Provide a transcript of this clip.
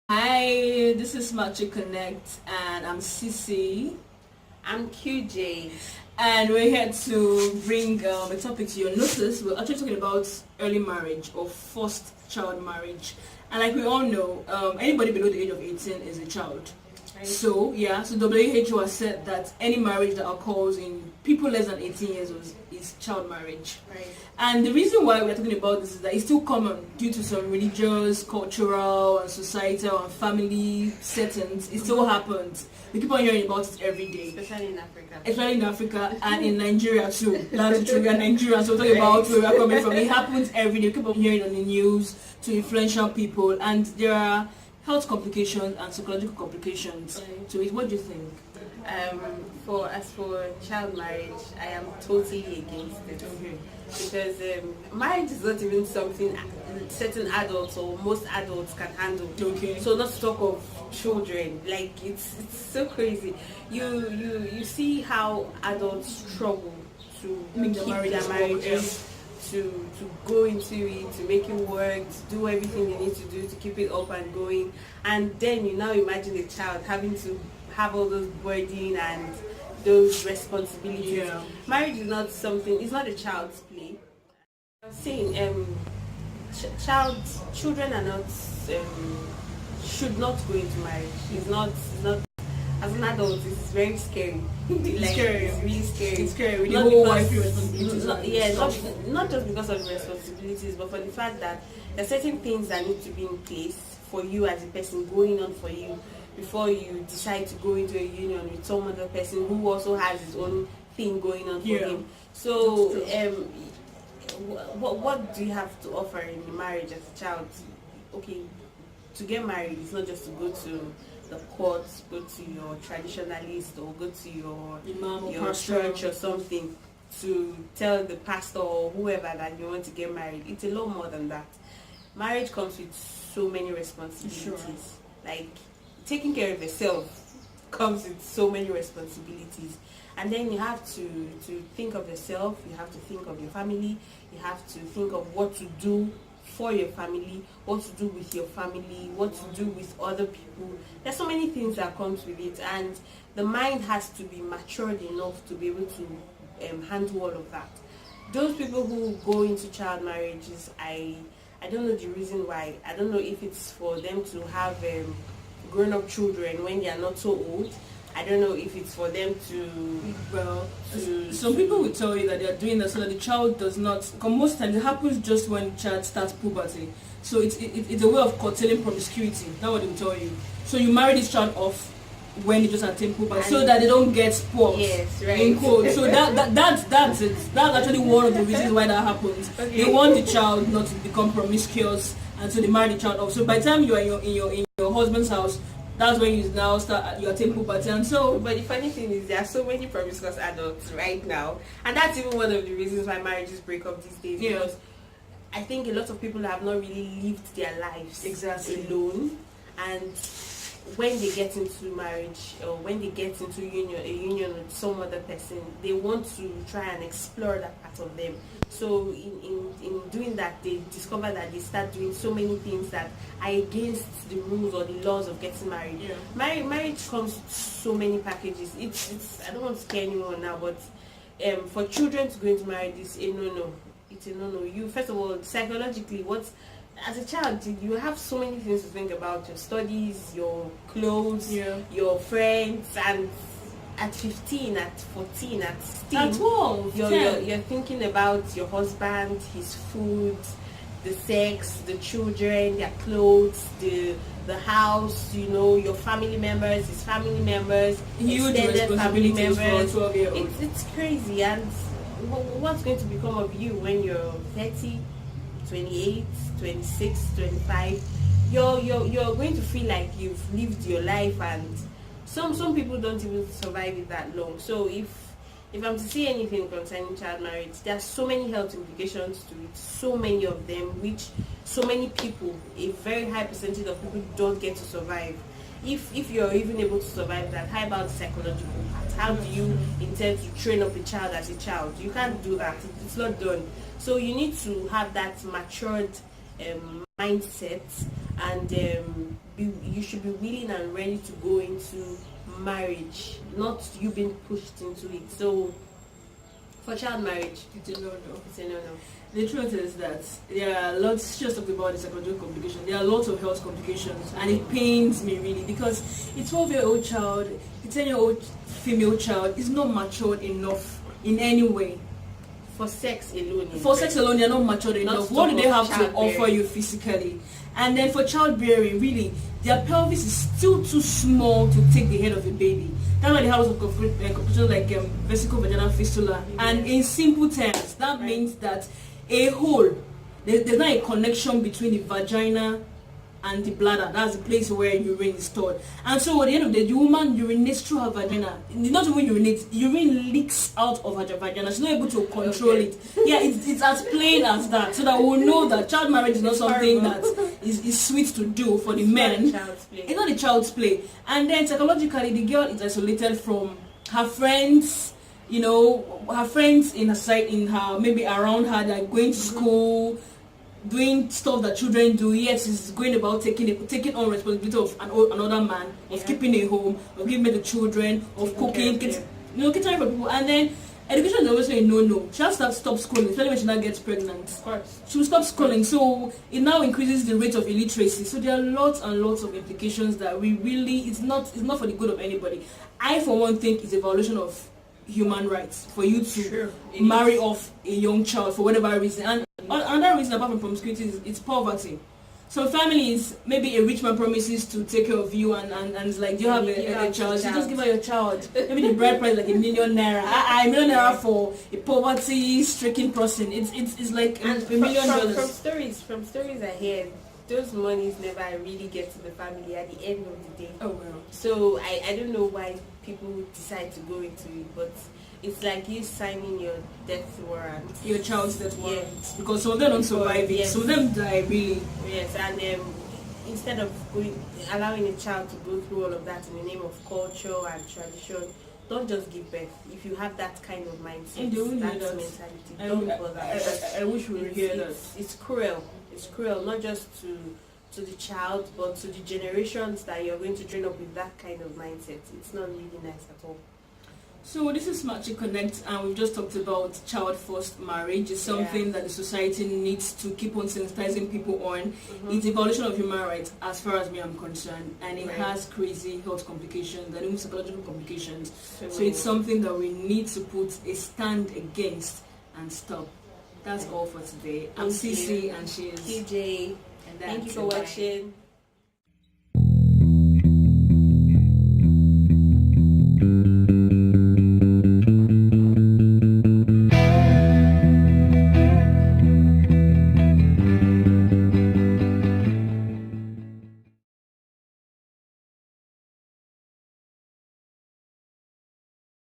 Hi, this is Chic Connect, and I'm Cece, I'm QJ. and we're here to bring a topic to your notice. We're actually talking about early marriage or forced child marriage. And like we all know, anybody below the age of 18 is a child. Right. So WHO has said that any marriage that occurs in people less than 18 years old is child marriage. Right. And the reason why we're talking about this is that it's still common due to some religious, cultural, and societal and family settings. It still happens. We keep on hearing about it every day. Especially in Africa. Especially in Africa and in Nigeria too. That's true. We are Nigerians, so we're talking about where we're coming from. It happens every day. We keep on hearing on the news to influential people, and there are health complications and psychological complications to it. What do you think? As for child marriage, I am totally against it. Okay. Because marriage is not even something certain adults or most adults can handle. Okay. So not to talk of children, like it's so crazy. You see how adults struggle to Make keep their their marriages. To go into it, to make it work, to do everything they need to do to keep it up and going, and then you now imagine a child having to have all those burden and those responsibilities. Yeah. Marriage is not something; it's not a child's play. I'm saying, children are not should not go into marriage. It's not. As an adult, it's very scary. It's scary. It's really scary. It's scary with the Not whole because- wifey responsibilities. not just because of the responsibilities, but for the fact that there are certain things that need to be in place for you as a person, going on for you before you decide to go into a union with some other person who also has his own thing going on for him. So, what do you have to offer in marriage as a child? Okay, to get married, it's not just to go to the courts, go to your traditionalist, or go to your Imam or your pastor. church or something to tell the pastor or whoever that you want to get married. It's a lot more than that. Marriage comes with so many responsibilities. Sure. Like taking care of yourself comes with so many responsibilities. And then you have to think of yourself, you have to think of your family, you have to think of what to do for your family, what to do with your family, what to do with other people. There's so many things that comes with it, and the mind has to be matured enough to be able to handle all of that. Those people who go into child marriages, I don't know the reason why. I don't know if it's for them to have grown-up children when they are not so old. I don't know if it's for them to some people will tell you that they are doing that so that the child does not. Because most times it happens just when the child starts puberty. So it's a way of curtailing promiscuity. That's what they will tell you. So you marry this child off when they just attain puberty, so that they don't get spoiled. Yes, right. In quote. So that's it. That's actually one of the reasons why that happens. Okay. They want the child not to become promiscuous, and so they marry the child off. So by the time you are in your husband's house, that's when you now start your attain puberty. And so, but the funny thing is, there are so many promiscuous adults right now, and that's even one of the reasons why marriages break up these days. Yeah. Because I think a lot of people have not really lived their lives Exactly. alone, and when they get into marriage or when they get into a union with some other person, they want to try and explore that part of them. So in doing that, they discover that they start doing so many things that are against the rules or the laws of getting married. Yeah. Marriage comes with so many packages. It's I don't want to scare anyone now, but for children to go into marriage is a no-no. It's a no-no. You, first of all, psychologically, as a child, you have so many things to think about: your studies, your clothes, your friends, and at 15, at 14, at 16, at 12, you're thinking about your husband, his food, the sex, the children, their clothes, the house, your family members, his family members, huge extended family members. For a 12-year-old. It's crazy. And what's going to become of you when you're 30, 28, 26, 25? You're going to feel like you've lived your life, and some people don't even survive it that long. So if I'm to see anything concerning child marriage, there are so many health implications to it, so many of them, which so many people, a very high percentage of people, don't get to survive. If you're even able to survive that, how about the psychological part? How do you intend to train up a child as a child? You can't do that. It's not done. So you need to have that matured mindset and you should be willing and ready to go into marriage, not you being pushed into it. So for child marriage, It's a no-no. it's a no-no. The truth is that there are lots, just talking about the psychological complications, there are lots of health complications, and it pains me really, because a 12-year-old child, a 10-year-old female child is not matured enough in any way. For sex alone. For sex alone, they're not matured enough. What do they have to offer you physically? And then for childbearing, really, their pelvis is still too small to take the head of a baby. That's why they have lots of complications like vesico-vaginal fistula. And in simple terms, that means that a hole, there's not a connection between the vagina and the bladder. That's the place where urine is stored. And so at the end of the day, the woman urinates through her vagina. Not even urinates, urine leaks out of her vagina. She's not able to control it. Yeah, it's as plain as that. So that we'll know that child marriage is not something that is sweet to do for the men. It's not a child's play. And then psychologically, the girl is isolated from her friends. You know, her friends in her side, in her, maybe around her, they're going to school, doing stuff that children do. Yes, it's going about taking on responsibility of another man, of keeping a home, of giving the children, of cooking, catering for people. And then education is obviously a no-no. She has to stop schooling, especially when she now gets pregnant. Of course. She will stop schooling, so it now increases the rate of illiteracy. So there are lots and lots of implications that we really, it's not for the good of anybody. I, for one, think it's a violation of human rights for you to marry off a young child for whatever reason. And another reason apart from promiscuity is it's poverty. So families, maybe a rich man promises to take care of you and it's like, do you have a child? So just give her your child. Maybe the bride price like ₦1 million. $1 million for a poverty-stricken person. It's like $1 million. From stories I hear, those monies never really get to the family at the end of the day. Oh well. So I don't know why people decide to go into it, but it's like you signing your death warrant. Your child's death warrant. Yes. Because some of them don't survive it. Yes. Some of them die really. Yes, and instead of allowing a child to go through all of that in the name of culture and tradition, don't just give birth. If you have that kind of mindset, that mentality, don't bother. I wish we would hear that. It's cruel. It's cruel, not just to the child, but to the generations that you're going to train up with that kind of mindset. It's not really nice at all. So this is Smart Chic Connect, and we've just talked about child-first marriage. It's something that the society needs to keep on sensitizing people on. It's a violation of human rights, as far as me I'm concerned, and it has crazy health complications and even psychological complications. So it's something that we need to put a stand against and stop. That's all for today. I'm Cece and she is TJ. Thank you for watching.